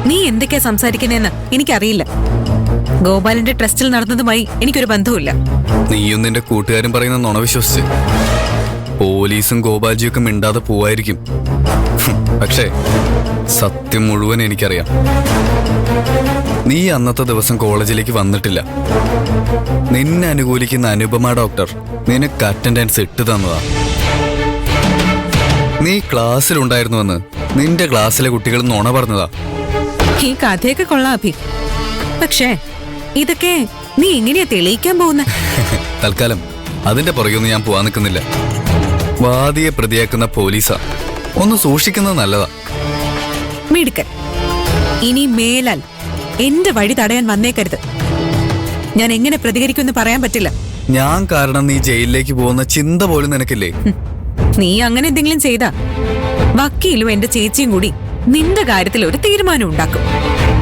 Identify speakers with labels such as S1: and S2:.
S1: നീ എന്തൊക്കെയാ സംസാരിക്കുന്നതെന്ന് എനിക്കറിയില്ല. ഗോപാലിന്റെ ട്രസ്റ്റിൽ നടന്നതുമായി എനിക്കൊരു ബന്ധവുമില്ല.
S2: നീയും നിന്റെ കൂട്ടുകാരും പറയുന്ന നുണ വിശ്വസിച്ച് പോലീസും ഗോപാൽജിയൊക്കെ മിണ്ടാതെ പോവായിരിക്കും. പക്ഷേ സത്യം മുഴുവൻ എനിക്കറിയാം. നീ അന്നത്തെ ദിവസം കോളേജിലേക്ക് വന്നിട്ടില്ല. നിന്നെ അനുകൂലിക്കുന്ന അനുപമ ഡോക്ടർ നിനക്ക് അറ്റൻഡൻസ് ഇട്ട് തന്നതാ. നീ ക്ലാസ്സിലുണ്ടായിരുന്നുവെന്ന് നിന്റെ ക്ലാസ്സിലെ കുട്ടികൾ നുണ പറഞ്ഞതാ.
S1: ഈ കഥയൊക്കെ കൊള്ളാം അഭി. പക്ഷേ ഇതൊക്കെ നീ എങ്ങനെയാ തെളിയിക്കാൻ പോകുന്ന?
S2: തൽക്കാലം അതിന്റെ പുറകെയൊന്നും ഞാൻ പോവാൻ നിൽക്കുന്നില്ല. വാദിയെ പ്രതിയാക്കുന്ന പോലീസാ, ഒന്ന് സൂക്ഷിക്കുന്നത് നല്ലതാ.
S1: മിടുക്കൻ. ഇനി മേലാൽ എന്റെ വഴി തടയാൻ വന്നേക്കരുത്. ഞാൻ എങ്ങനെ പ്രതികരിക്കുമെന്ന് പറയാൻ പറ്റില്ല.
S2: ഞാൻ കാരണം നീ ജയിലിലേക്ക് പോകുന്ന ചിന്ത പോലും നിനക്കില്ലേ?
S1: നീ അങ്ങനെ എന്തെങ്കിലും ചെയ്താ വക്കീലും എന്റെ ചേച്ചിയും കൂടി നിന്റെ കാര്യത്തിൽ ഒരു തീരുമാനം ഉണ്ടാക്കും.